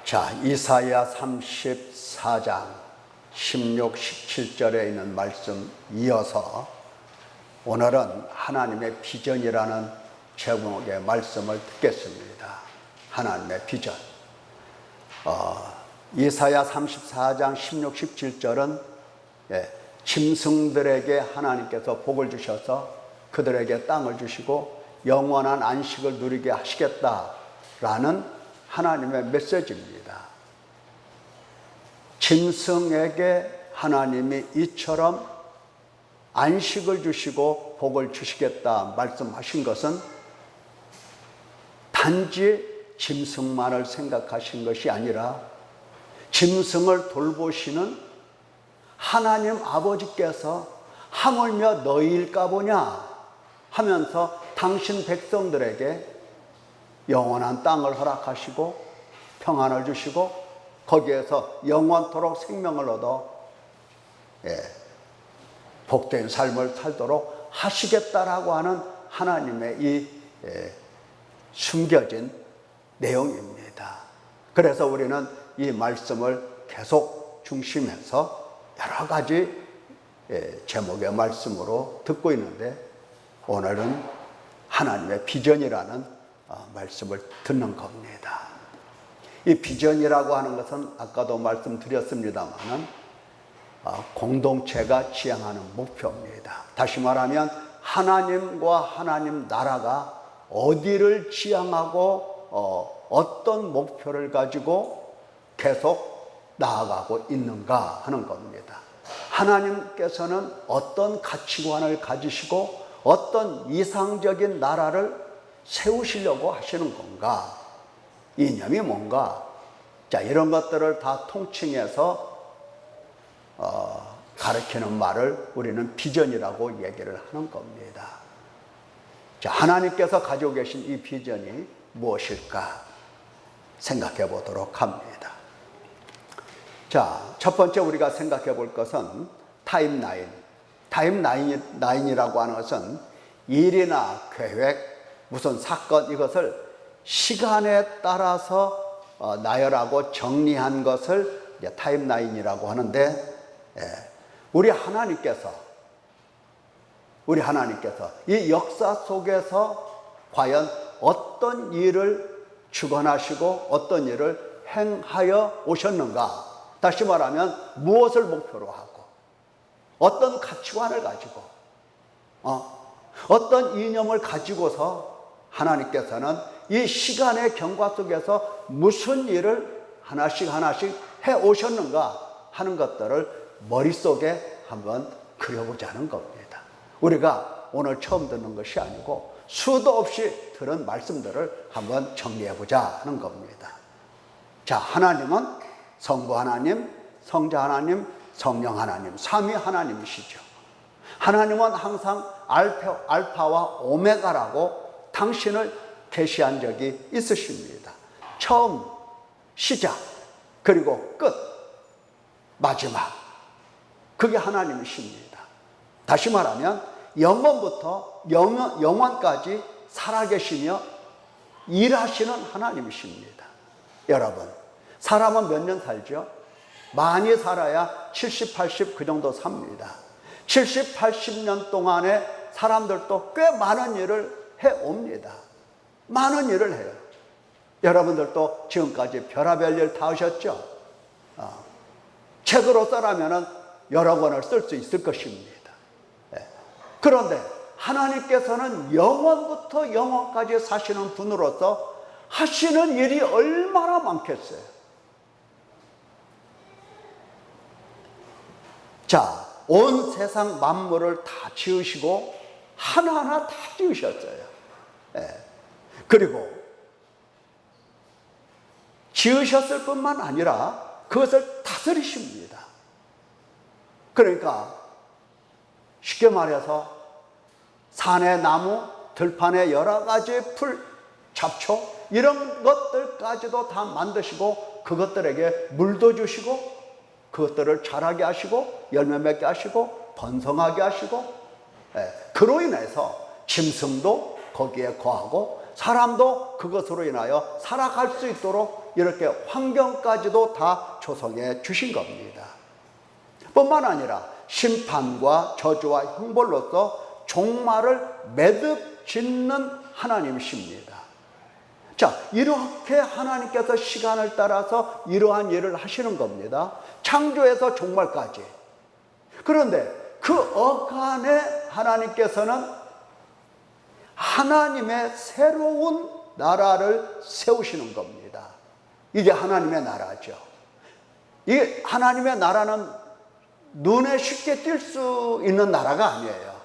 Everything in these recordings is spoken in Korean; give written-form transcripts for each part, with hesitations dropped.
자, 이사야 34장 16, 17절에 있는 말씀 이어서 오늘은 하나님의 비전이라는 제목의 말씀을 듣겠습니다. 하나님의 비전. 이사야 34장 16, 17절은 짐승들에게 하나님께서 복을 주셔서 그들에게 땅을 주시고 영원한 안식을 누리게 하시겠다라는 하나님의 메시지입니다. 짐승에게 하나님이 이처럼 안식을 주시고 복을 주시겠다 말씀하신 것은 단지 짐승만을 생각하신 것이 아니라 짐승을 돌보시는 하나님 아버지께서 하물며 너희일까 보냐 하면서 당신 백성들에게 영원한 땅을 허락하시고 평안을 주시고 거기에서 영원토록 생명을 얻어 복된 삶을 살도록 하시겠다라고 하는 하나님의 이 숨겨진 내용입니다. 그래서 우리는 이 말씀을 계속 중심해서 여러 가지 제목의 말씀으로 듣고 있는데 오늘은 하나님의 비전이라는 말씀을 듣는 겁니다. 이 비전이라고 하는 것은 아까도 말씀드렸습니다만 공동체가 지향하는 목표입니다. 다시 말하면 하나님과 하나님 나라가 어디를 지향하고 어떤 목표를 가지고 계속 나아가고 있는가 하는 겁니다. 하나님께서는 어떤 가치관을 가지시고 어떤 이상적인 나라를 세우시려고 하시는 건가? 이념이 뭔가? 자, 이런 것들을 다 통칭해서 가르치는 말을 우리는 비전이라고 얘기를 하는 겁니다. 자, 하나님께서 가지고 계신 이 비전이 무엇일까? 생각해 보도록 합니다. 자, 첫 번째 우리가 생각해 볼 것은 타임라인. 타임라인이라고 하는 것은 일이나 계획, 무슨 사건 이것을 시간에 따라서 나열하고 정리한 것을 이제 타임라인이라고 하는데 우리 하나님께서 이 역사 속에서 과연 어떤 일을 주관하시고 어떤 일을 행하여 오셨는가? 다시 말하면 무엇을 목표로 하고 어떤 가치관을 가지고 어떤 이념을 가지고서 하나님께서는 이 시간의 경과 속에서 무슨 일을 하나씩 해 오셨는가 하는 것들을 머릿속에 한번 그려보자는 겁니다. 우리가 오늘 처음 듣는 것이 아니고 수도 없이 들은 말씀들을 한번 정리해보자 하는 겁니다. 자, 하나님은 성부 하나님, 성자 하나님, 성령 하나님, 삼위 하나님이시죠. 하나님은 항상 알파와 오메가라고 당신을 계시한 적이 있으십니다. 처음, 시작, 그리고 끝, 마지막. 그게 하나님이십니다. 다시 말하면 영원부터 영원까지 살아계시며 일하시는 하나님이십니다. 여러분, 사람은 몇 년 살죠? 많이 살아야 70, 80 그 정도 삽니다. 70, 80년 동안에 사람들도 꽤 많은 일을 해옵니다. 많은 일을 해요. 여러분들도 지금까지 별의별 일 다 하셨죠? 책으로 써라면 여러 권을 쓸 수 있을 것입니다. 그런데 하나님께서는 영원부터 영원까지 사시는 분으로서 하시는 일이 얼마나 많겠어요. 자, 온 세상 만물을 다 지으시고 하나하나 다 지으셨어요. 그리고 지으셨을 뿐만 아니라 그것을 다스리십니다. 그러니까 쉽게 말해서 산의 나무, 들판의 여러 가지 풀, 잡초 이런 것들까지도 다 만드시고 그것들에게 물도 주시고 그것들을 자라게 하시고 열매 맺게 하시고 번성하게 하시고 그로 인해서 짐승도 거기에 거하고 사람도 그것으로 인하여 살아갈 수 있도록 이렇게 환경까지도 다 조성해 주신 겁니다. 뿐만 아니라 심판과 저주와 형벌로서 종말을 매듭 짓는 하나님이십니다. 자, 이렇게 하나님께서 시간을 따라서 이러한 일을 하시는 겁니다. 창조에서 종말까지. 그런데 그 어간에 하나님께서는 하나님의 새로운 나라를 세우시는 겁니다. 이게 하나님의 나라죠. 이 하나님의 나라는 눈에 쉽게 띌 수 있는 나라가 아니에요.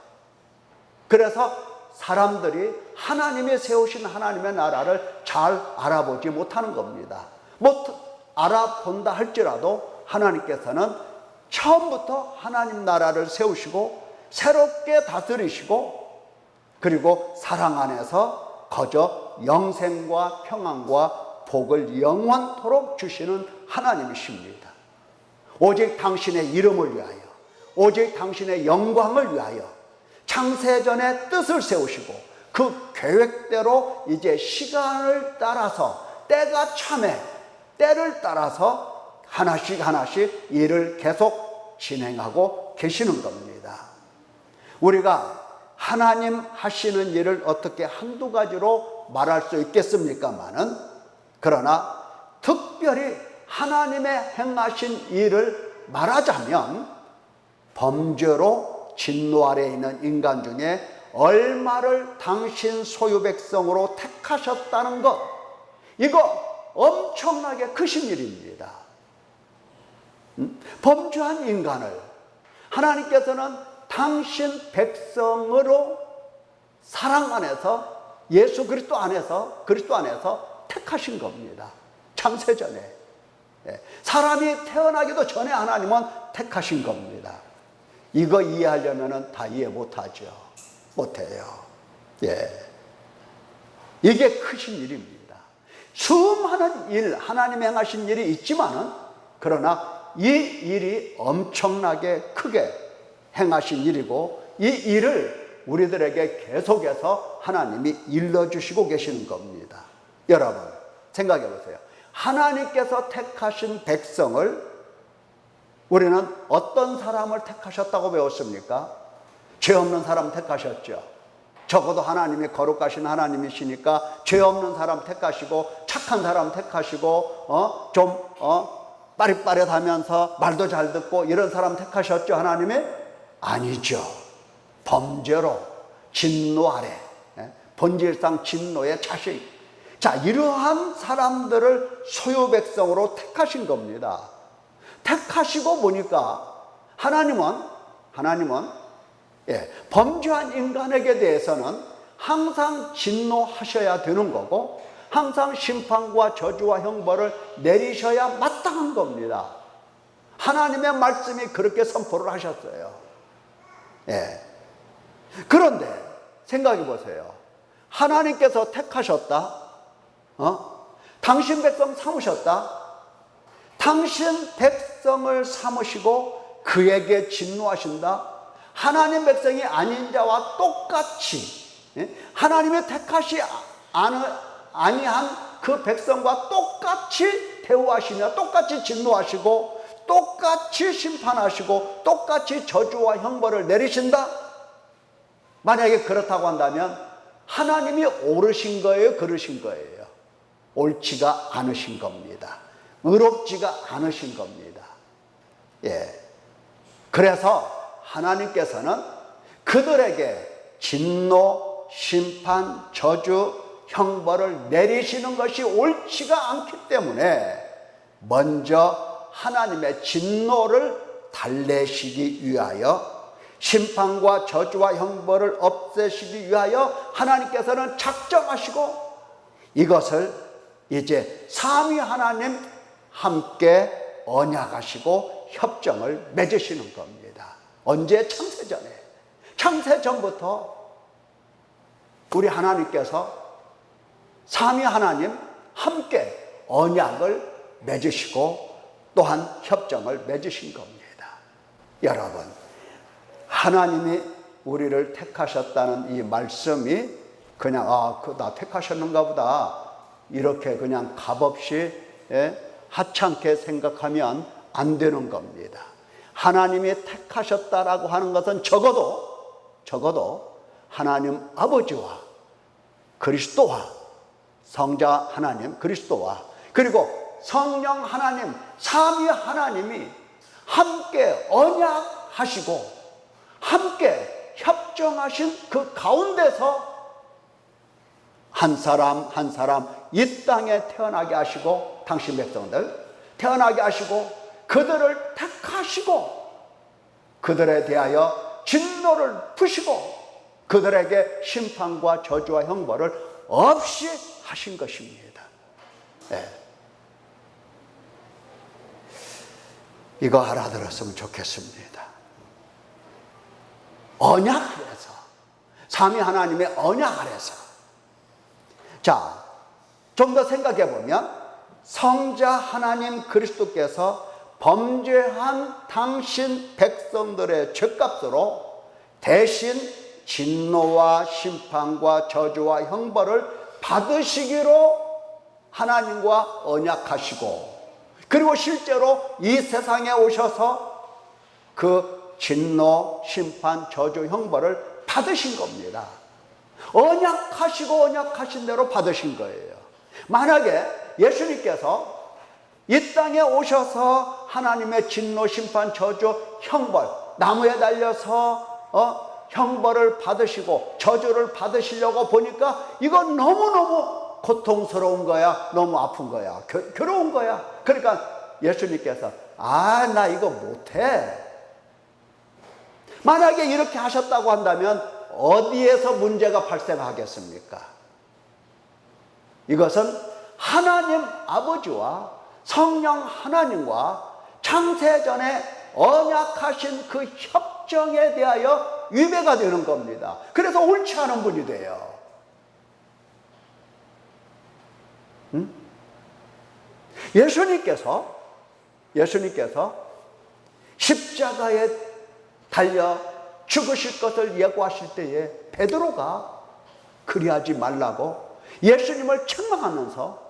그래서 사람들이 하나님이 세우신 하나님의 나라를 잘 알아보지 못하는 겁니다. 알아본다 할지라도 하나님께서는 처음부터 하나님 나라를 세우시고 새롭게 다스리시고 그리고 사랑 안에서 거저 영생과 평안과 복을 영원토록 주시는 하나님이십니다. 오직 당신의 이름을 위하여, 오직 당신의 영광을 위하여 창세전의 뜻을 세우시고 그 계획대로 이제 시간을 따라서 때가 참에 때를 따라서 하나씩 하나씩 일을 계속 진행하고 계시는 겁니다. 우리가 하나님 하시는 일을 어떻게 한두 가지로 말할 수 있겠습니까마는, 그러나 특별히 하나님의 행하신 일을 말하자면 범죄로 진노 아래에 있는 인간 중에 얼마를 당신 소유 백성으로 택하셨다는 것, 이거 엄청나게 크신 일입니다. 범죄한 인간을 하나님께서는 당신 백성으로 사랑 안에서 예수 그리스도 안에서 택하신 겁니다. 창세전에. 사람이 태어나기도 전에 하나님은 택하신 겁니다. 이거 이해하려면 다 이해 못하죠. 못해요. 이게 크신 일입니다. 수많은 일, 하나님 행하신 일이 있지만은, 그러나 이 일이 엄청나게 크게 행하신 일이고, 이 일을 우리들에게 계속해서 하나님이 일러주시고 계시는 겁니다. 여러분, 생각해 보세요. 하나님께서 택하신 백성을 우리는 어떤 사람을 택하셨다고 배웠습니까? 죄 없는 사람 택하셨죠. 적어도 하나님이 거룩하신 하나님이시니까 죄 없는 사람 택하시고 착한 사람 택하시고 빠릿빠릿하면서 말도 잘 듣고 이런 사람 택하셨죠, 하나님이? 아니죠. 범죄로 진노 아래, 본질상 진노의 자식, 자, 이러한 사람들을 소유 백성으로 택하신 겁니다. 택하시고 보니까 하나님은 범죄한 인간에게 대해서는 항상 진노하셔야 되는 거고 항상 심판과 저주와 형벌을 내리셔야 마땅한 겁니다. 하나님의 말씀이 그렇게 선포를 하셨어요. 그런데 생각해 보세요. 하나님께서 택하셨다. 당신 백성 삼으셨다. 당신 백성을 삼으시고 그에게 진노하신다. 하나님 백성이 아닌 자와 똑같이, 하나님의 택하시 아니한 그 백성과 똑같이 대우하시며 똑같이 진노하시고 똑같이 심판하시고 똑같이 저주와 형벌을 내리신다. 만약에 그렇다고 한다면 하나님이 옳으신 거예요, 그르신 거예요? 옳지가 않으신 겁니다. 의롭지가 않으신 겁니다. 그래서 하나님께서는 그들에게 진노, 심판, 저주, 형벌을 내리시는 것이 옳지가 않기 때문에 먼저 하나님의 진노를 달래시기 위하여, 심판과 저주와 형벌을 없애시기 위하여 하나님께서는 작정하시고 이것을 이제 삼위 하나님 함께 언약하시고 협정을 맺으시는 겁니다. 언제? 창세전에. 창세전부터 우리 하나님께서 삼위 하나님 함께 언약을 맺으시고 또한 협정을 맺으신 겁니다. 여러분, 하나님이 우리를 택하셨다는 이 말씀이 그냥 나 택하셨는가 보다 이렇게 그냥 값없이 하찮게 생각하면 안 되는 겁니다. 하나님이 택하셨다라고 하는 것은 적어도 하나님 아버지와 그리스도와 성자 하나님 그리스도와 그리고 성령 하나님 삼위 하나님이 함께 언약하시고 함께 협정하신 그 가운데서 한 사람 한 사람 이 땅에 태어나게 하시고 당신 백성들 태어나게 하시고 그들을 택하시고 그들에 대하여 진노를 푸시고 그들에게 심판과 저주와 형벌을 없이 하신 것입니다. 네. 이거 알아들었으면 좋겠습니다. 언약 아래서 삼위 하나님의 언약 아래서 자, 좀 더 생각해 보면 성자 하나님 그리스도께서 범죄한 당신 백성들의 죄값으로 대신 진노와 심판과 저주와 형벌을 받으시기로 하나님과 언약하시고 그리고 실제로 이 세상에 오셔서 그 진노, 심판, 저주, 형벌을 받으신 겁니다. 언약하신 대로 받으신 거예요. 만약에 예수님께서 이 땅에 오셔서 하나님의 진노, 심판, 저주, 형벌, 나무에 달려서 형벌을 받으시고 저주를 받으시려고 보니까 이건 너무너무 고통스러운 거야. 너무 아픈 거야. 괴로운 거야. 그러니까 예수님께서 나 이거 못해. 만약에 이렇게 하셨다고 한다면 어디에서 문제가 발생하겠습니까? 이것은 하나님 아버지와 성령 하나님과 창세전에 언약하신 그 협정에 대하여 위배가 되는 겁니다. 그래서 옳지 않은 분이 돼요. 예수님께서 십자가에 달려 죽으실 것을 예고하실 때에 베드로가 그리하지 말라고 예수님을 책망하면서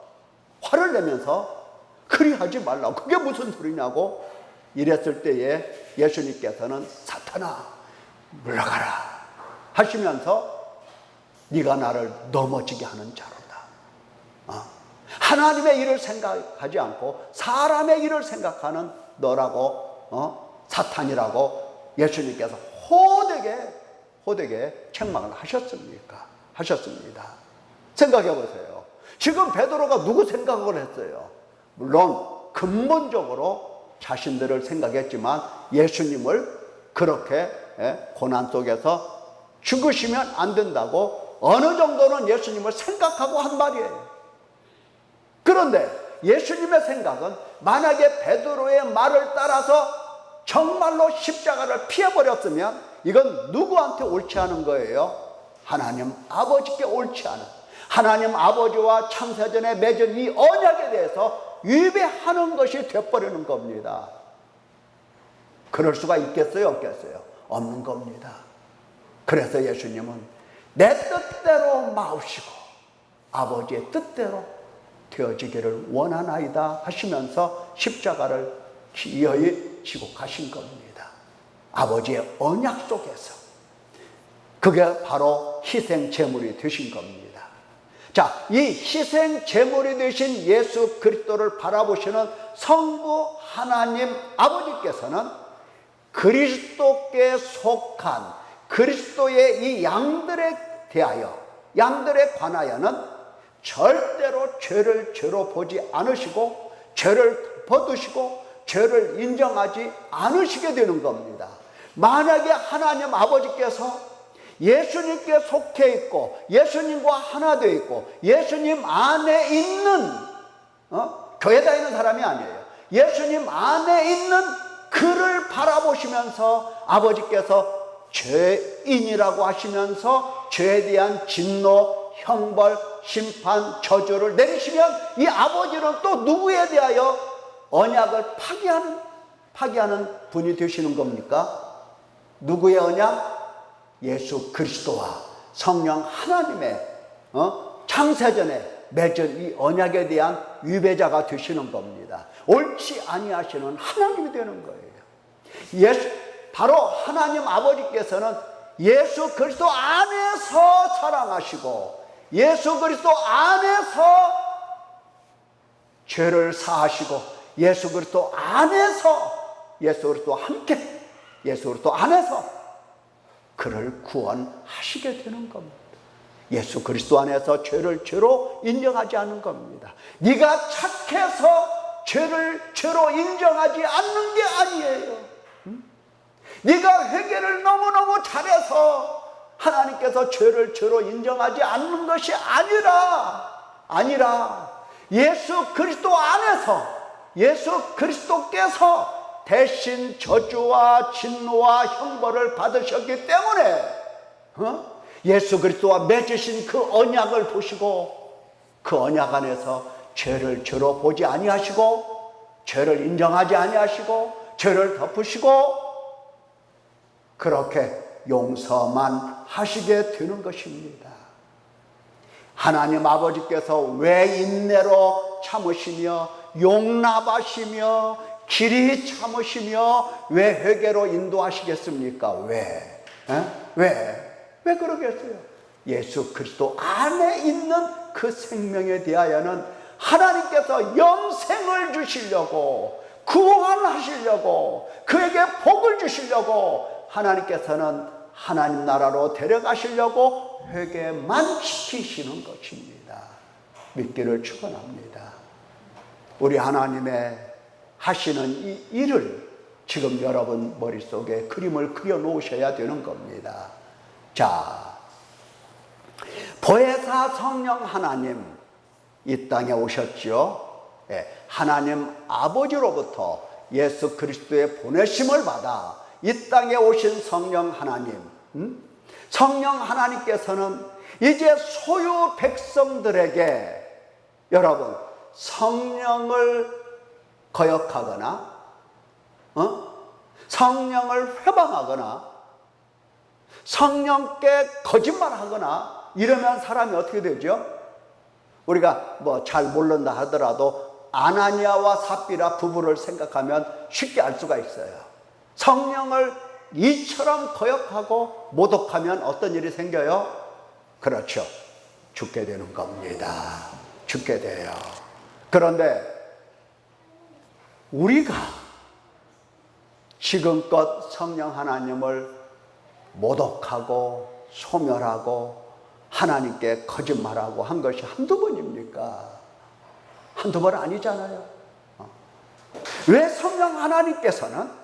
화를 내면서 그리하지 말라고 그게 무슨 소리냐고 이랬을 때에 예수님께서는 사탄아 물러가라 하시면서 네가 나를 넘어지게 하는 자로다. 하나님의 일을 생각하지 않고 사람의 일을 생각하는 너라고 사탄이라고 예수님께서 호되게 책망을 하셨습니다. 생각해 보세요. 지금 베드로가 누구 생각을 했어요? 물론 근본적으로 자신들을 생각했지만 예수님을 그렇게 고난 속에서 죽으시면 안 된다고 어느 정도는 예수님을 생각하고 한 말이에요. 그런데 예수님의 생각은 만약에 베드로의 말을 따라서 정말로 십자가를 피해버렸으면 이건 누구한테 옳지 않은 거예요? 하나님 아버지께 옳지 않은, 하나님 아버지와 창세전에 맺은 이 언약에 대해서 위배하는 것이 되어버리는 겁니다. 그럴 수가 있겠어요? 없겠어요? 없는 겁니다. 그래서 예수님은 내 뜻대로 마옵시고 아버지의 뜻대로 되어지기를 원하나이다 하시면서 십자가를 기어이 지고 가신 겁니다. 아버지의 언약 속에서. 그게 바로 희생 제물이 되신 겁니다. 자, 이 희생 제물이 되신 예수 그리스도를 바라보시는 성부 하나님 아버지께서는 그리스도께 속한 그리스도의 이 양들에 관하여는 절대로 죄를 죄로 보지 않으시고 죄를 덮어두시고 죄를 인정하지 않으시게 되는 겁니다. 만약에 하나님 아버지께서 예수님께 속해 있고 예수님과 하나 되어 있고 예수님 안에 있는 교회 다니는 사람이 아니에요. 예수님 안에 있는 그를 바라보시면서 아버지께서 죄인이라고 하시면서 죄에 대한 진노, 형벌, 심판, 저주를 내리시면 이 아버지는 또 누구에 대하여 언약을 파기하는 분이 되시는 겁니까? 누구의 언약? 예수 그리스도와 성령 하나님의 창세전에 맺은 이 언약에 대한 위배자가 되시는 겁니다. 옳지 아니하시는 하나님이 되는 거예요. 바로 하나님 아버지께서는 예수 그리스도 안에서 사랑하시고 예수 그리스도 안에서 죄를 사하시고 예수 그리스도 안에서 예수 그리스도 함께 예수 그리스도 안에서 그를 구원하시게 되는 겁니다. 예수 그리스도 안에서 죄를 죄로 인정하지 않는 겁니다. 네가 착해서 죄를 죄로 인정하지 않는 게 아니에요. 네가 회개를 너무너무 잘해서 하나님께서 죄를 죄로 인정하지 않는 것이 아니라 예수 그리스도 안에서 예수 그리스도께서 대신 저주와 진노와 형벌을 받으셨기 때문에 예수 그리스도와 맺으신 그 언약을 보시고 그 언약 안에서 죄를 죄로 보지 아니하시고 죄를 인정하지 아니하시고 죄를 덮으시고 그렇게 용서만 하시게 되는 것입니다. 하나님 아버지께서 왜 인내로 참으시며 용납하시며 길이 참으시며 왜 회개로 인도하시겠습니까? 왜 그러겠어요? 예수 그리스도 안에 있는 그 생명에 대하여는 하나님께서 영생을 주시려고 구원하시려고 그에게 복을 주시려고 하나님께서는 하나님 나라로 데려가시려고 회개만 시키시는 것입니다. 믿기를 축원합니다. 우리 하나님의 하시는 이 일을 지금 여러분 머릿속에 그림을 그려 놓으셔야 되는 겁니다. 자, 보혜사 성령 하나님 이 땅에 오셨죠. 하나님 아버지로부터 예수 그리스도의 보내심을 받아 이 땅에 오신 성령 하나님, 성령 하나님께서는 이제 소유 백성들에게 여러분 성령을 거역하거나 성령을 회방하거나 성령께 거짓말하거나 이러면 사람이 어떻게 되죠? 우리가 뭐 잘 모른다 하더라도 아나니아와 삽비라 부부를 생각하면 쉽게 알 수가 있어요. 성령을 이처럼 거역하고 모독하면 어떤 일이 생겨요? 그렇죠. 죽게 되는 겁니다. 죽게 돼요. 그런데 우리가 지금껏 성령 하나님을 모독하고 소멸하고 하나님께 거짓말하고 한 것이 한두 번입니까? 한두 번 아니잖아요. 왜 성령 하나님께서는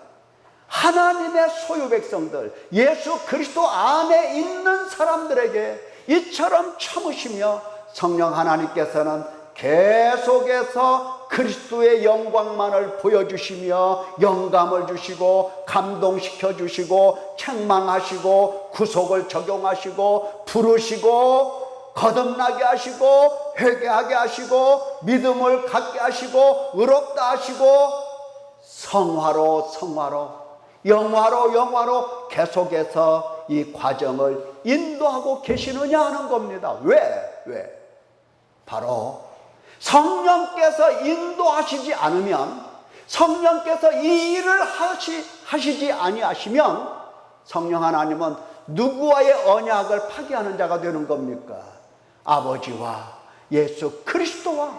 하나님의 소유 백성들, 예수 그리스도 안에 있는 사람들에게 이처럼 참으시며 성령 하나님께서는 계속해서 그리스도의 영광만을 보여주시며 영감을 주시고 감동시켜 주시고 책망하시고 구속을 적용하시고 부르시고 거듭나게 하시고 회개하게 하시고 믿음을 갖게 하시고 의롭다 하시고 성화로 영화로 계속해서 이 과정을 인도하고 계시느냐 하는 겁니다. 왜? 바로 성령께서 인도하시지 않으면 성령께서 이 일을 하시지 아니하시면 성령 하나님은 누구와의 언약을 파기하는 자가 되는 겁니까? 아버지와 예수 그리스도와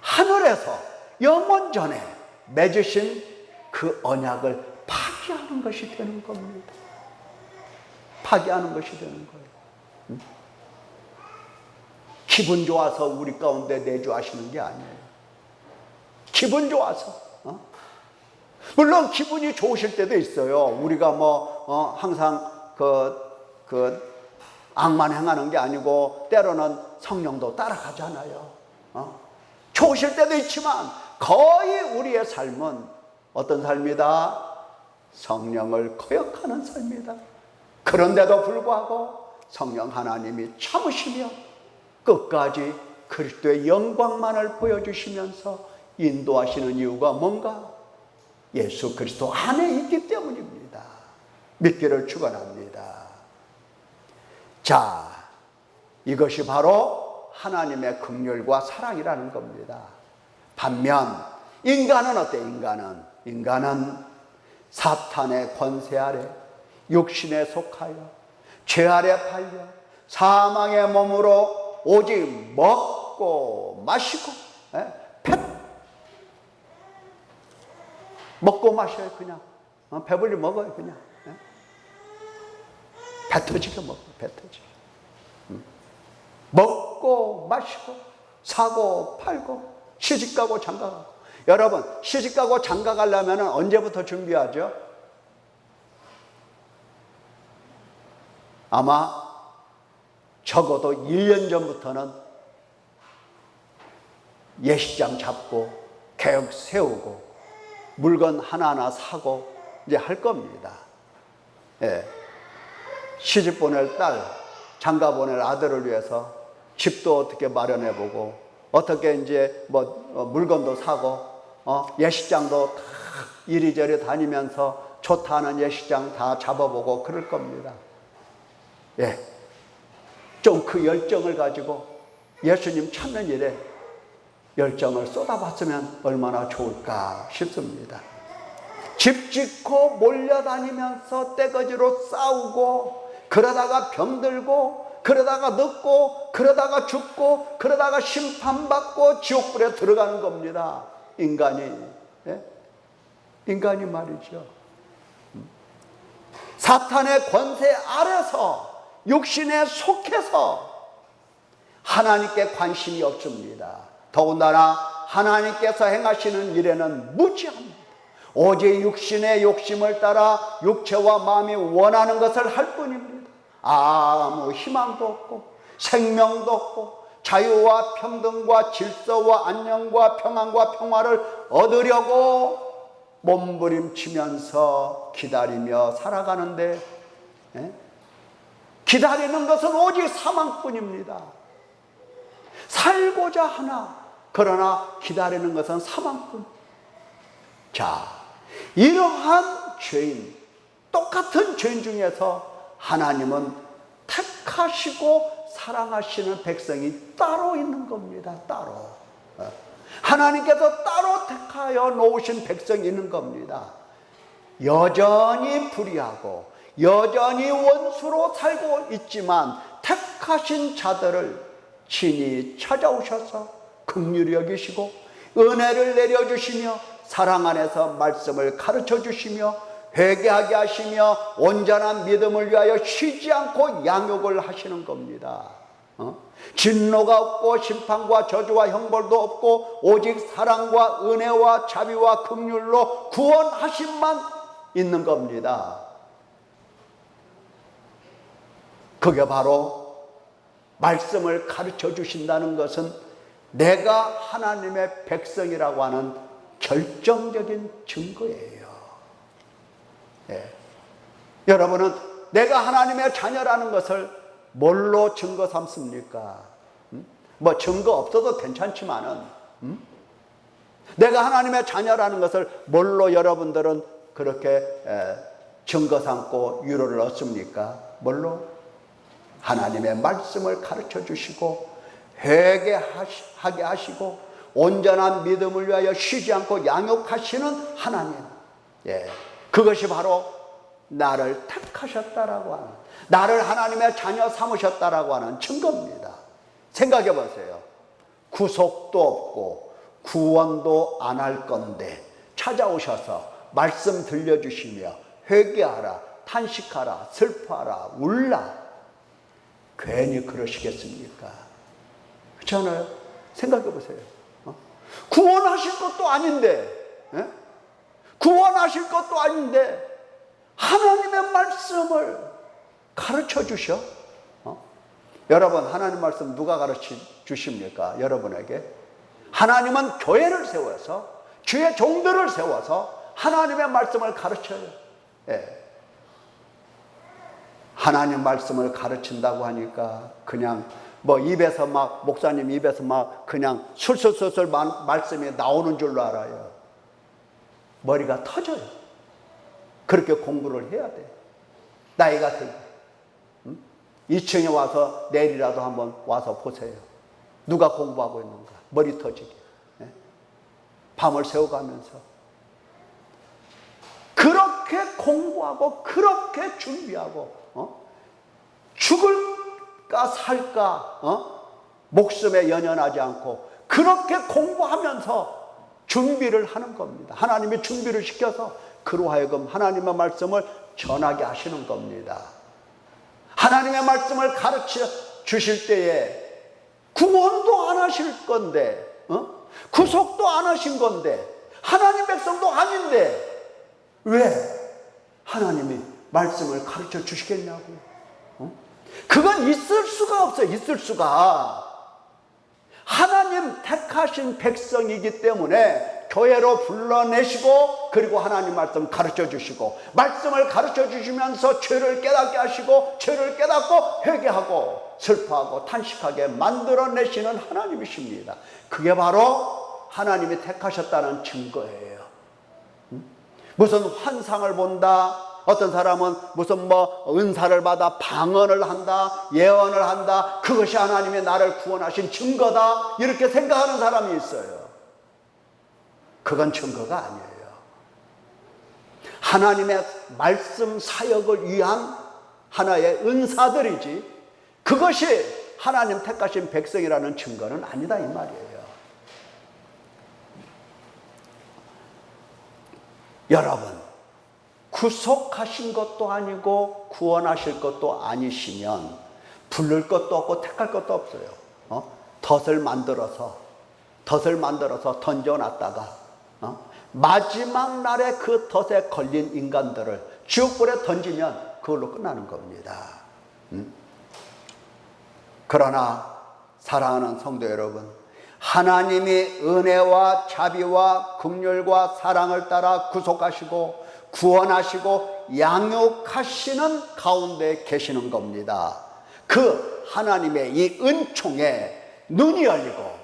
하늘에서 영원전에 맺으신 그 언약을 파기하는 것이 되는 겁니다. 파기하는 것이 되는 거예요. 기분 좋아서 우리 가운데 내주하시는 게 아니에요. 기분 좋아서. 물론 기분이 좋으실 때도 있어요. 우리가 항상 악만 행하는 게 아니고 때로는 성령도 따라가잖아요. 좋으실 때도 있지만 거의 우리의 삶은 어떤 삶이다? 성령을 거역하는 삶이다. 그런데도 불구하고 성령 하나님이 참으시며 끝까지 그리스도의 영광만을 보여주시면서 인도하시는 이유가 뭔가? 예수 그리스도 안에 있기 때문입니다. 믿기를 축원합니다. 자, 이것이 바로 하나님의 긍휼과 사랑이라는 겁니다. 반면 인간은 어때? 인간은 사탄의 권세 아래 육신에 속하여 죄 아래 팔려 사망의 몸으로 오직 먹고 마시고 먹고 마셔요. 그냥 배불리 먹어요. 그냥 배 터지게 먹고 배 터지게 먹고 마시고 사고 팔고 시집가고 장가가고. 여러분, 시집가고 장가가려면 언제부터 준비하죠? 아마 적어도 1년 전부터는 예식장 잡고 계획 세우고 물건 하나하나 사고 이제 할 겁니다. 예. 시집 보낼 딸, 장가 보낼 아들을 위해서 집도 어떻게 마련해 보고 어떻게 이제 물건도 사고 예식장도 다 이리저리 다니면서 좋다는 예식장 다 잡아보고 그럴 겁니다. 예. 좀 그 열정을 가지고 예수님 찾는 일에 열정을 쏟아봤으면 얼마나 좋을까 싶습니다. 집 짓고 몰려다니면서 떼거지로 싸우고 그러다가 병들고 그러다가 늙고 그러다가 죽고 그러다가 심판받고 지옥불에 들어가는 겁니다. 인간이. 예? 인간이 말이죠. 사탄의 권세 아래서 육신에 속해서 하나님께 관심이 없습니다. 더군다나 하나님께서 행하시는 일에는 무지합니다. 오직 육신의 욕심을 따라 육체와 마음이 원하는 것을 할 뿐입니다. 아무 희망도 없고 생명도 없고 자유와 평등과 질서와 안녕과 평안과 평화를 얻으려고 몸부림치면서 기다리며 살아가는데 기다리는 것은 오직 사망뿐입니다. 살고자 하나 그러나 기다리는 것은 사망뿐. 자, 이러한 죄인, 똑같은 죄인 중에서 하나님은 택하시고 사랑하시는 백성이 따로 있는 겁니다. 따로. 하나님께서 따로 택하여 놓으신 백성이 있는 겁니다. 여전히 불의하고 여전히 원수로 살고 있지만 택하신 자들을 친히 찾아오셔서 긍휼히 여기시고 은혜를 내려주시며 사랑 안에서 말씀을 가르쳐 주시며 회개하게 하시며 온전한 믿음을 위하여 쉬지 않고 양육을 하시는 겁니다. 진노가 없고 심판과 저주와 형벌도 없고 오직 사랑과 은혜와 자비와 긍휼로 구원하심만 있는 겁니다. 그게 바로 말씀을 가르쳐 주신다는 것은 내가 하나님의 백성이라고 하는 결정적인 증거예요. 예. 여러분은 내가 하나님의 자녀라는 것을 뭘로 증거 삼습니까? 뭐 증거 없어도 괜찮지만은 내가 하나님의 자녀라는 것을 뭘로 여러분들은 그렇게 증거 삼고 위로를 얻습니까? 뭘로? 하나님의 말씀을 가르쳐 주시고 회개하게 하시고 온전한 믿음을 위하여 쉬지 않고 양육하시는 하나님. 예. 그것이 바로 나를 택하셨다라고 하는, 나를 하나님의 자녀 삼으셨다라고 하는 증거입니다. 생각해 보세요. 구속도 없고 구원도 안 할 건데 찾아오셔서 말씀 들려주시며 회개하라, 탄식하라, 슬퍼하라, 울라. 괜히 그러시겠습니까? 그렇지 않아요? 생각해 보세요. 구원하실 것도 아닌데, 구원하실 것도 아닌데 하나님의 말씀을 가르쳐 주셔. 여러분, 하나님 말씀 누가 가르쳐 주십니까? 여러분에게. 하나님은 교회를 세워서, 주의 종들을 세워서 하나님의 말씀을 가르쳐요. 예. 하나님 말씀을 가르친다고 하니까 그냥 뭐 입에서 막, 목사님 입에서 막 그냥 술술술술 말씀이 나오는 줄로 알아요. 머리가 터져요. 그렇게 공부를 해야 돼. 나이가 들고. 2층에 와서 내일이라도 한번 와서 보세요. 누가 공부하고 있는가? 머리 터지게. 밤을 새워가면서. 그렇게 공부하고, 그렇게 준비하고, 죽을까 살까, 목숨에 연연하지 않고, 그렇게 공부하면서 준비를 하는 겁니다. 하나님이 준비를 시켜서 그로 하여금 하나님의 말씀을 전하게 하시는 겁니다. 하나님의 말씀을 가르쳐 주실 때에 구원도 안 하실 건데, 구속도 안 하신 건데, 하나님 백성도 아닌데 왜 하나님이 말씀을 가르쳐 주시겠냐고요. 그건 있을 수가 없어요. 있을 수가. 하나님 택하신 백성이기 때문에 교회로 불러내시고, 그리고 하나님 말씀 가르쳐 주시고, 말씀을 가르쳐 주시면서 죄를 깨닫게 하시고, 죄를 깨닫고 회개하고 슬퍼하고 탄식하게 만들어내시는 하나님이십니다. 그게 바로 하나님이 택하셨다는 증거예요. 무슨 환상을 본다, 어떤 사람은 무슨 은사를 받아 방언을 한다, 예언을 한다, 그것이 하나님이 나를 구원하신 증거다, 이렇게 생각하는 사람이 있어요. 그건 증거가 아니에요. 하나님의 말씀 사역을 위한 하나의 은사들이지, 그것이 하나님 택하신 백성이라는 증거는 아니다, 이 말이에요. 여러분, 구속하신 것도 아니고 구원하실 것도 아니시면 부를 것도 없고 택할 것도 없어요. 덫을 만들어서 던져놨다가 마지막 날에 그 덫에 걸린 인간들을 지옥불에 던지면 그걸로 끝나는 겁니다. 그러나 사랑하는 성도 여러분, 하나님이 은혜와 자비와 긍휼과 사랑을 따라 구속하시고 구원하시고 양육하시는 가운데 계시는 겁니다. 그 하나님의 이 은총에 눈이 열리고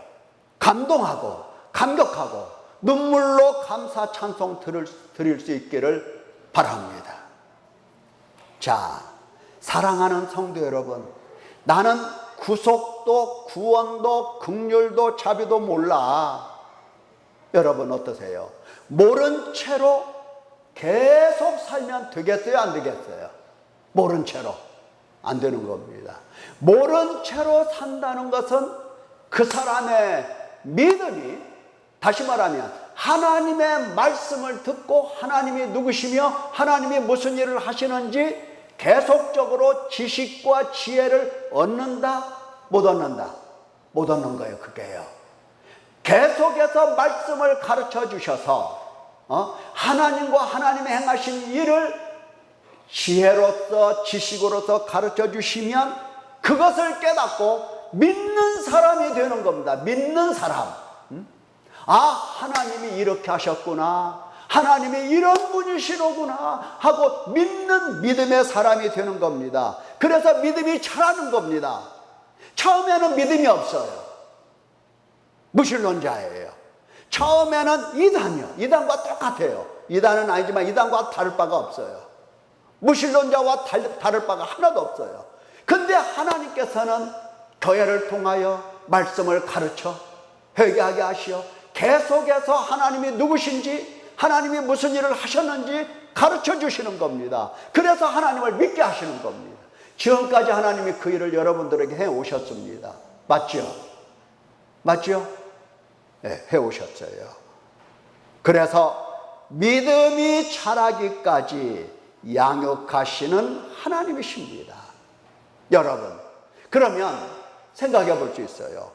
감동하고 감격하고 눈물로 감사 찬송 드릴 수 있기를 바랍니다. 자, 사랑하는 성도 여러분, 나는 구속도 구원도 긍휼도 자비도 몰라. 여러분 어떠세요? 모른 채로 계속 살면 되겠어요, 안 되겠어요? 모른 채로 안 되는 겁니다. 모른 채로 산다는 것은 그 사람의 믿음이, 다시 말하면 하나님의 말씀을 듣고 하나님이 누구시며 하나님이 무슨 일을 하시는지 계속적으로 지식과 지혜를 얻는다, 못 얻는다? 못 얻는 거예요, 그게요. 계속해서 말씀을 가르쳐 주셔서 하나님과 하나님의 행하신 일을 지혜로서 지식으로서 가르쳐 주시면 그것을 깨닫고 믿는 사람이 되는 겁니다. 믿는 사람. 아, 하나님이 이렇게 하셨구나, 하나님이 이런 분이시로구나 하고 믿는 믿음의 사람이 되는 겁니다. 그래서 믿음이 자라는 겁니다. 처음에는 믿음이 없어요. 무신론자예요. 처음에는 이단이요. 이단과 똑같아요. 이단은 아니지만 이단과 다를 바가 없어요. 무신론자와 다를 바가 하나도 없어요. 근데 하나님께서는 교회를 통하여 말씀을 가르쳐 회개하게 하시어 계속해서 하나님이 누구신지, 하나님이 무슨 일을 하셨는지 가르쳐 주시는 겁니다. 그래서 하나님을 믿게 하시는 겁니다. 지금까지 하나님이 그 일을 여러분들에게 해 오셨습니다. 맞죠? 맞죠? 네, 해 오셨어요. 그래서 믿음이 자라기까지 양육하시는 하나님이십니다. 여러분, 그러면 생각해 볼 수 있어요.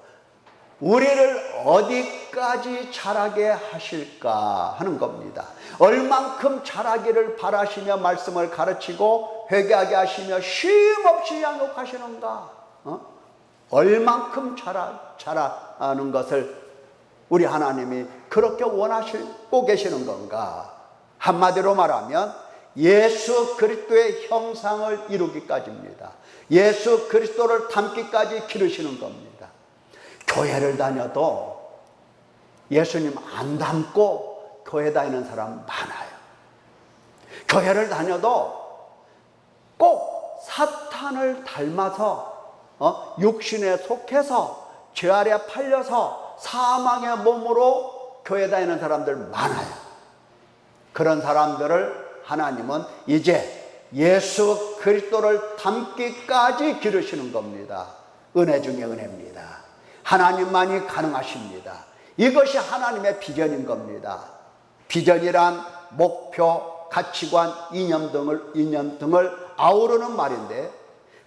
우리를 어디까지 자라게 하실까 하는 겁니다. 얼만큼 자라기를 바라시며 말씀을 가르치고 회개하게 하시며 쉼없이 양육하시는가? 얼만큼 자라는 것을 우리 하나님이 그렇게 원하시고 계시는 건가? 한마디로 말하면 예수 그리스도의 형상을 이루기까지입니다. 예수 그리스도를 닮기까지 기르시는 겁니다. 교회를 다녀도 예수님 안 닮고 교회 다니는 사람 많아요. 교회를 다녀도 꼭 사탄을 닮아서 육신에 속해서 죄 아래 팔려서 사망의 몸으로 교회 다니는 사람들 많아요. 그런 사람들을 하나님은 이제 예수 그리스도를 닮기까지 기르시는 겁니다. 은혜 중에 은혜입니다. 하나님만이 가능하십니다. 이것이 하나님의 비전인 겁니다. 비전이란 목표, 가치관, 이념 등을 아우르는 말인데,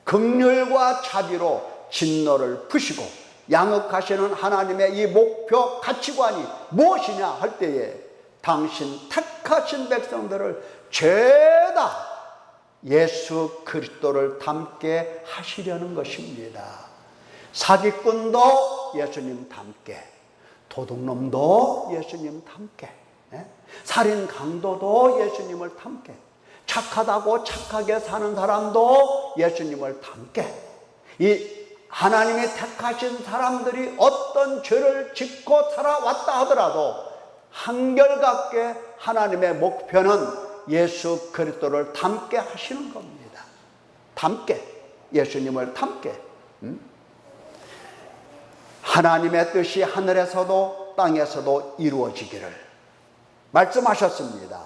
긍휼과 자비로 진노를 푸시고 양육하시는 하나님의 이 목표, 가치관이 무엇이냐 할 때에 당신 택하신 백성들을 죄다 예수 그리스도를 닮게 하시려는 것입니다. 사기꾼도 예수님 닮게, 도둑놈도 예수님 닮게, 살인 강도도 예수님을 닮게, 착하다고 착하게 사는 사람도 예수님을 닮게, 이 하나님이 택하신 사람들이 어떤 죄를 짓고 살아왔다 하더라도 한결같게 하나님의 목표는 예수 그리스도를 닮게 하시는 겁니다. 닮게, 예수님을 닮게. 하나님의 뜻이 하늘에서도 땅에서도 이루어지기를 말씀하셨습니다.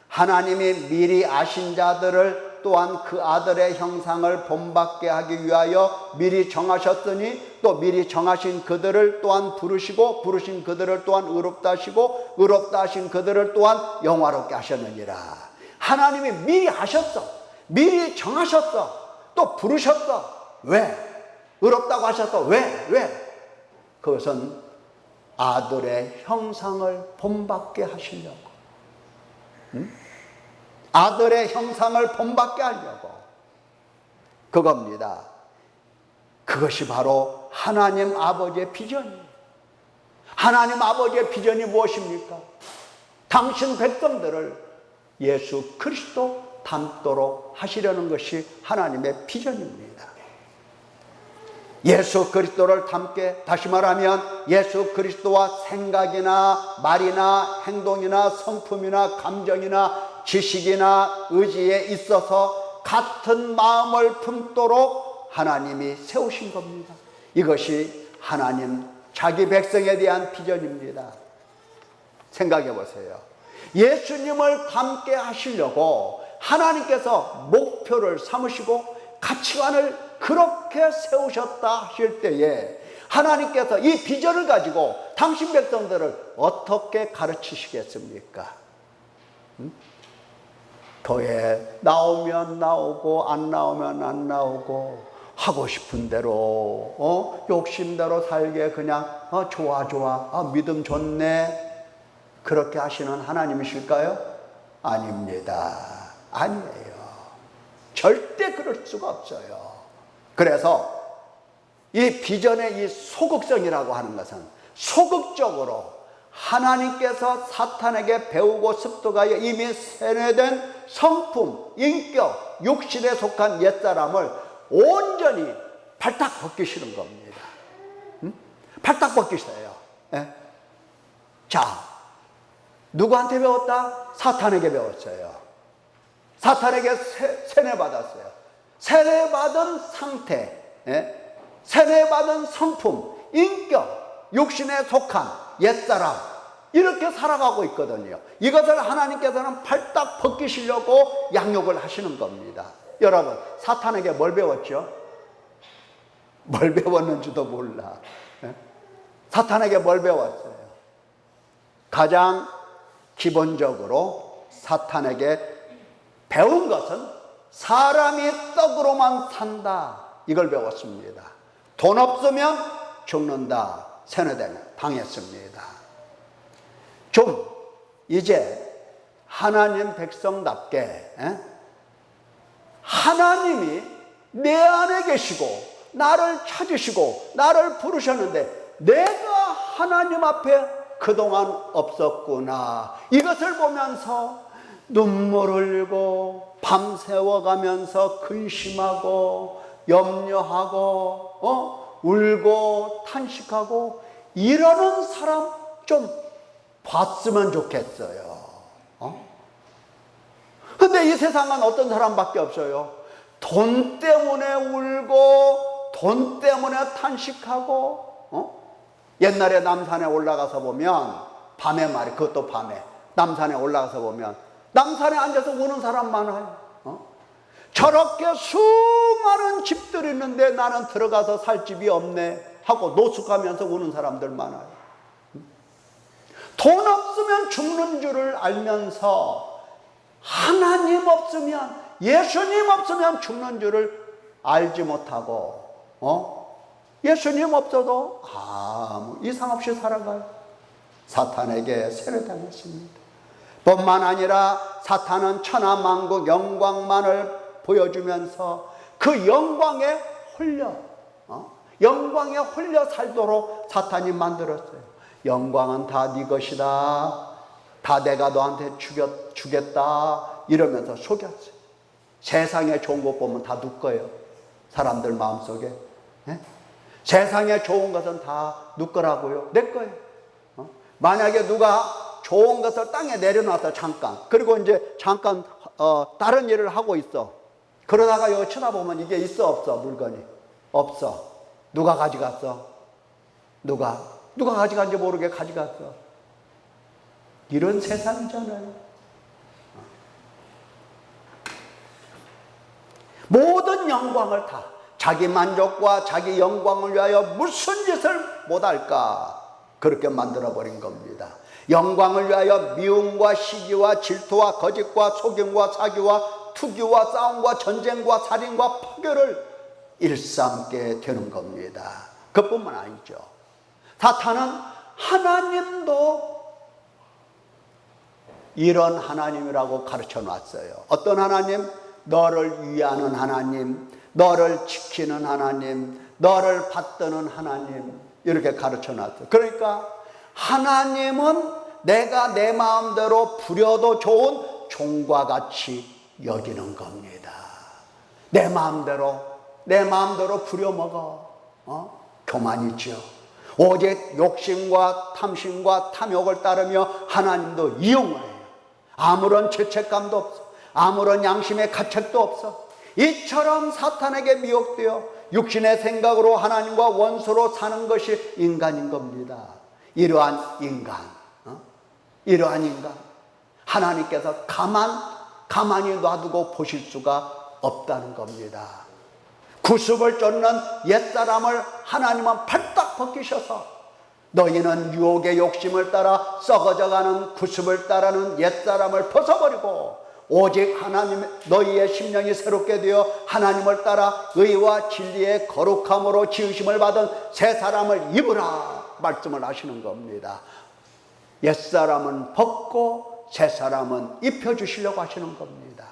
하나님이 미리 아신 자들을 또한 그 아들의 형상을 본받게 하기 위하여 미리 정하셨으니, 또 미리 정하신 그들을 또한 부르시고, 부르신 그들을 또한 의롭다 하시고, 의롭다 하신 그들을 또한 영화롭게 하셨느니라. 하나님이 미리 하셨어. 미리 정하셨어. 또 부르셨어. 왜? 의롭다고 하셨어. 왜? 그것은 아들의 형상을 본받게 하시려고. 아들의 형상을 본받게 하려고. 그겁니다. 그것이 바로 하나님 아버지의 비전이에요. 하나님 아버지의 비전이 무엇입니까? 당신 백성들을 예수 그리스도 닮도록 하시려는 것이 하나님의 비전입니다. 예수 그리스도를 닮게, 다시 말하면 예수 그리스도와 생각이나 말이나 행동이나 성품이나 감정이나 지식이나 의지에 있어서 같은 마음을 품도록 하나님이 세우신 겁니다. 이것이 하나님 자기 백성에 대한 비전입니다. 생각해 보세요. 예수님을 닮게 하시려고 하나님께서 목표를 삼으시고 가치관을 그렇게 세우셨다 하실 때에 하나님께서 이 비전을 가지고 당신 백성들을 어떻게 가르치시겠습니까? 교회 나오면 나오고 안 나오면 안 나오고 하고 싶은 대로 욕심대로 살게 그냥 좋아 믿음 좋네 그렇게 하시는 하나님이실까요? 아닙니다. 아니에요. 절대 그럴 수가 없어요. 그래서 이 비전의 이 소극성이라고 하는 것은 소극적으로 하나님께서 사탄에게 배우고 습득하여 이미 세뇌된 성품, 인격, 육신에 속한 옛사람을 온전히 발딱 벗기시는 겁니다. 발딱 벗기세요. 예? 자, 누구한테 배웠다? 사탄에게 배웠어요. 사탄에게 세뇌받았어요. 세뇌받은 상태, 세뇌받은 성품, 인격, 육신에 속한 옛사람, 이렇게 살아가고 있거든요. 이것을 하나님께서는 발딱 벗기시려고 양육을 하시는 겁니다. 여러분, 사탄에게 뭘 배웠죠? 뭘 배웠는지도 몰라. 사탄에게 뭘 배웠어요? 가장 기본적으로 사탄에게 배운 것은 사람이 떡으로만 산다, 이걸 배웠습니다. 돈 없으면 죽는다, 당했습니다. 좀 이제 하나님 백성답게 하나님이 내 안에 계시고 나를 찾으시고 나를 부르셨는데 내가 하나님 앞에 그동안 없었구나, 이것을 보면서 눈물 흘리고 밤새워가면서 근심하고 염려하고 울고 탄식하고 이러는 사람 좀 봤으면 좋겠어요. 근데 이 세상은 어떤 사람밖에 없어요. 돈 때문에 울고 돈 때문에 탄식하고 옛날에 남산에 올라가서 보면 밤에 말이 그것도 밤에 남산에 올라가서 보면 남산에 앉아서 우는 사람 많아요. 저렇게 수많은 집들이 있는데 나는 들어가서 살 집이 없네 하고 노숙하면서 우는 사람들 많아요. 돈 없으면 죽는 줄을 알면서 하나님 없으면, 예수님 없으면 죽는 줄을 알지 못하고 예수님 없어도 아무 이상 없이 살아가요. 사탄에게 세례당했습니다. 뿐만 아니라 사탄은 천하만국 영광만을 보여주면서 그 영광에 홀려 살도록 사탄이 만들었어요. 영광은 다 네 것이다, 다 내가 너한테 주겠다 이러면서 속였어요. 세상에 좋은 것 보면 다 누 거예요. 사람들 마음속에 세상에 좋은 것은 다 누 거라고요? 내 거예요. 만약에 누가 좋은 것을 땅에 내려놨어 잠깐, 그리고 이제 잠깐 다른 일을 하고 있어. 그러다가 여기 쳐다보면 이게 있어 없어? 물건이 없어. 누가 가져갔어? 누가 가져간지 모르게 가져갔어. 이런 세상이잖아요. 모든 영광을 다 자기 만족과 자기 영광을 위하여 무슨 짓을 못할까 그렇게 만들어버린 겁니다. 영광을 위하여 미움과 시기와 질투와 거짓과 속임과 사기와 투기와 싸움과 전쟁과 살인과 파괴를 일삼게 되는 겁니다. 그뿐만 아니죠. 사탄은 하나님도 이런 하나님이라고 가르쳐 놨어요. 어떤 하나님? 너를 위하는 하나님, 너를 지키는 하나님, 너를 받드는 하나님, 이렇게 가르쳐 놨어요. 그러니까 하나님은 내가 내 마음대로 부려도 좋은 종과 같이 여기는 겁니다. 내 마음대로 부려먹어. 교만이죠. 오직 욕심과 탐심과 탐욕을 따르며 하나님도 이용을 해요. 아무런 죄책감도 없어. 아무런 양심의 가책도 없어. 이처럼 사탄에게 미혹되어 육신의 생각으로 하나님과 원수로 사는 것이 인간인 겁니다. 이러한 인간 하나님께서 가만히 놔두고 보실 수가 없다는 겁니다. 구습을 쫓는 옛사람을 하나님은 팔딱 벗기셔서 너희는 유혹의 욕심을 따라 썩어져가는 구습을 따르는 옛사람을 벗어버리고 오직 하나님 너희의 심령이 새롭게 되어 하나님을 따라 의와 진리의 거룩함으로 지으심을 받은 새 사람을 입으라 말씀을 하시는 겁니다. 옛사람은 벗고 새 사람은 입혀주시려고 하시는 겁니다.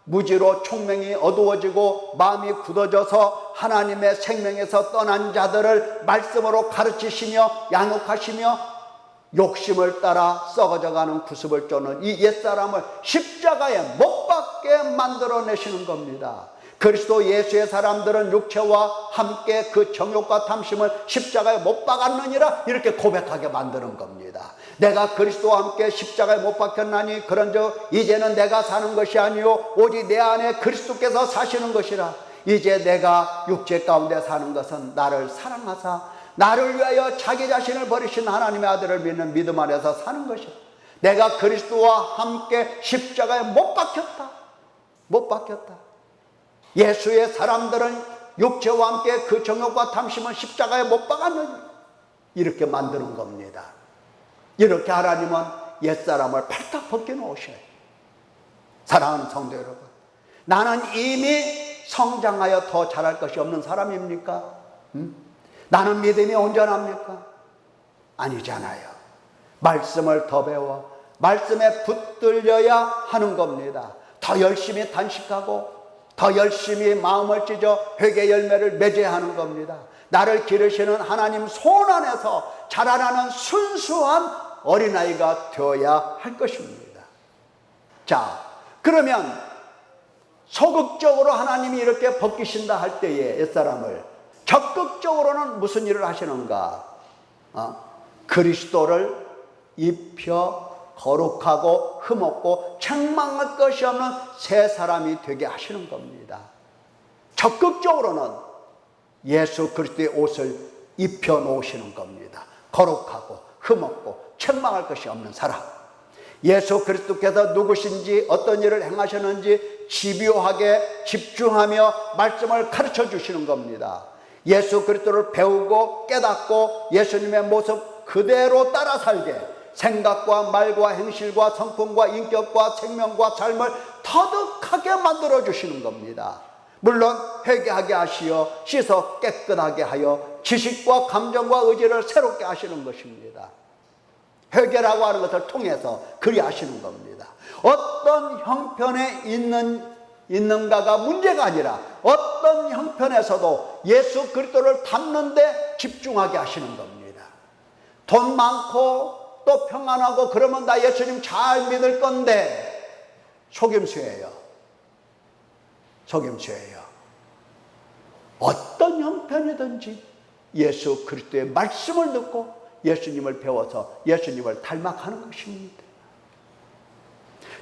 무지로 총명이 어두워지고 마음이 굳어져서 하나님의 생명에서 떠난 자들을 말씀으로 가르치시며 양육하시며 욕심을 따라 썩어져가는 구습을 쫓는 이 옛사람을 십자가에 못 박게 만들어내시는 겁니다. 그리스도 예수의 사람들은 육체와 함께 그 정욕과 탐심을 십자가에 못 박았느니라 이렇게 고백하게 만드는 겁니다. 내가 그리스도와 함께 십자가에 못 박혔나니 그런즉 이제는 내가 사는 것이 아니요 오직 내 안에 그리스도께서 사시는 것이라. 이제 내가 육체 가운데 사는 것은 나를 사랑하사 나를 위하여 자기 자신을 버리신 하나님의 아들을 믿는 믿음 안에서 사는 것이라. 내가 그리스도와 함께 십자가에 못 박혔다. 예수의 사람들은 육체와 함께 그 정욕과 탐심을 십자가에 못 박았느니 이렇게 만드는 겁니다. 이렇게 하나님은 옛사람을 팔딱 벗겨놓으셔요. 사랑하는 성도 여러분, 나는 이미 성장하여 더 잘할 것이 없는 사람입니까? 나는 믿음이 온전합니까? 아니잖아요. 말씀을 더 배워 말씀에 붙들려야 하는 겁니다. 더 열심히 단식하고 더 열심히 마음을 찢어 회개 열매를 맺어야 하는 겁니다. 나를 기르시는 하나님 손 안에서 자라나는 순수한 어린아이가 되어야 할 것입니다. 자, 그러면 소극적으로 하나님이 이렇게 벗기신다 할 때에 옛사람을 적극적으로는 무슨 일을 하시는가? 그리스도를 입혀 거룩하고 흠없고 책망할 것이 없는 새 사람이 되게 하시는 겁니다. 적극적으로는 예수 그리스도의 옷을 입혀놓으시는 겁니다. 거룩하고 흠없고 책망할 것이 없는 사람. 예수 그리스도께서 누구신지 어떤 일을 행하셨는지 집요하게 집중하며 말씀을 가르쳐 주시는 겁니다. 예수 그리스도를 배우고 깨닫고 예수님의 모습 그대로 따라 살게 생각과 말과 행실과 성품과 인격과 생명과 삶을 터득하게 만들어 주시는 겁니다. 물론 회개하게 하시어 씻어 깨끗하게 하여 지식과 감정과 의지를 새롭게 하시는 것입니다. 회개라고 하는 것을 통해서 그리 하시는 겁니다. 어떤 형편에 있는가가 문제가 아니라 어떤 형편에서도 예수 그리스도를 닮는 데 집중하게 하시는 겁니다. 돈 많고 또 평안하고 그러면 나 예수님 잘 믿을 건데 속임수예요. 속임수예요. 어떤 형편이든지 예수 그리스도의 말씀을 듣고 예수님을 배워서 예수님을 닮아가는 것입니다.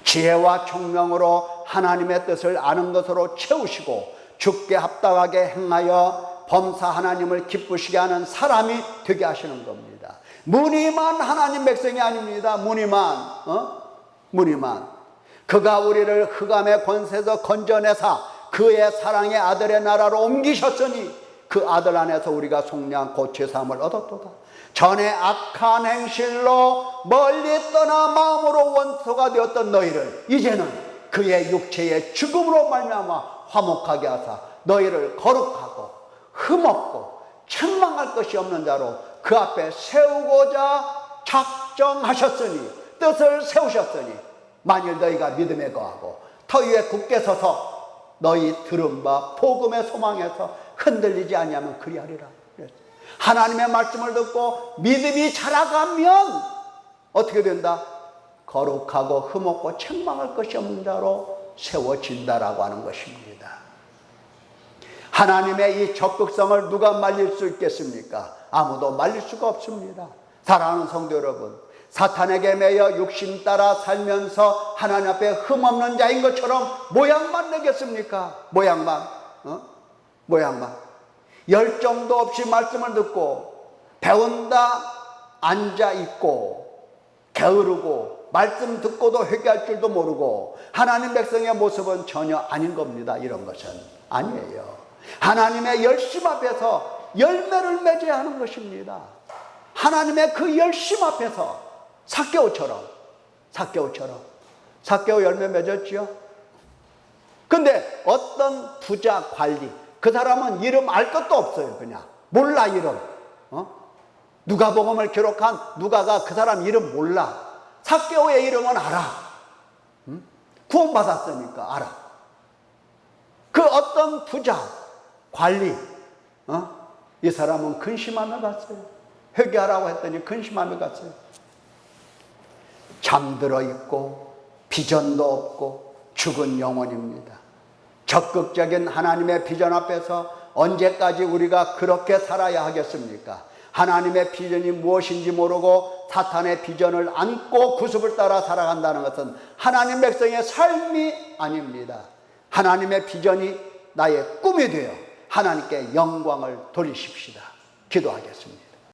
지혜와 총명으로 하나님의 뜻을 아는 것으로 채우시고 주께 합당하게 행하여 범사 하나님을 기쁘시게 하는 사람이 되게 하시는 겁니다. 무늬만 하나님 백성이 아닙니다. 무늬만. 그가 우리를 흑암의 권세에서 건져내사 그의 사랑의 아들의 나라로 옮기셨으니 그 아들 안에서 우리가 속량 고치사함을 얻었도다. 전에 악한 행실로 멀리 떠나 마음으로 원수가 되었던 너희를 이제는 그의 육체의 죽음으로 말미암아 화목하게 하사 너희를 거룩하고 흠없고 책망할 것이 없는 자로 그 앞에 세우고자 작정하셨으니 뜻을 세우셨으니 만일 너희가 믿음에 거하고 터 위에 굳게 서서 너희 들은 바 복음의 소망에서 흔들리지 아니하면 그리하리라. 하나님의 말씀을 듣고 믿음이 자라가면 어떻게 된다? 거룩하고 흠없고 책망할 것이 없는 자로 세워진다라고 하는 것입니다. 하나님의 이 적극성을 누가 말릴 수 있겠습니까? 아무도 말릴 수가 없습니다. 사랑하는 성도 여러분, 사탄에게 매여 육신 따라 살면서 하나님 앞에 흠없는 자인 것처럼 모양만 내겠습니까? 모양만. 열정도 없이 말씀을 듣고 배운다 앉아있고 게으르고 말씀 듣고도 회개할 줄도 모르고 하나님 백성의 모습은 전혀 아닌 겁니다. 이런 것은 아니에요. 하나님의 열심 앞에서 열매를 맺어야 하는 것입니다. 하나님의 그 열심 앞에서 삭개오처럼 삭개오 열매 맺었지요. 근데 어떤 부자 관리, 그 사람은 이름 알 것도 없어요. 그냥 몰라. 이름. 누가복음을 기록한 누가가 그 사람 이름 몰라. 삭개오의 이름은 알아. 구원받았으니까 알아. 그 어떤 부자 관리, 이 사람은 근심하며 갔어요. 회개하라고 했더니 근심하며 갔어요. 잠들어 있고 비전도 없고 죽은 영혼입니다. 적극적인 하나님의 비전 앞에서 언제까지 우리가 그렇게 살아야 하겠습니까? 하나님의 비전이 무엇인지 모르고 사탄의 비전을 안고 구습을 따라 살아간다는 것은 하나님 백성의 삶이 아닙니다. 하나님의 비전이 나의 꿈이 되어 하나님께 영광을 돌리십시다. 기도하겠습니다.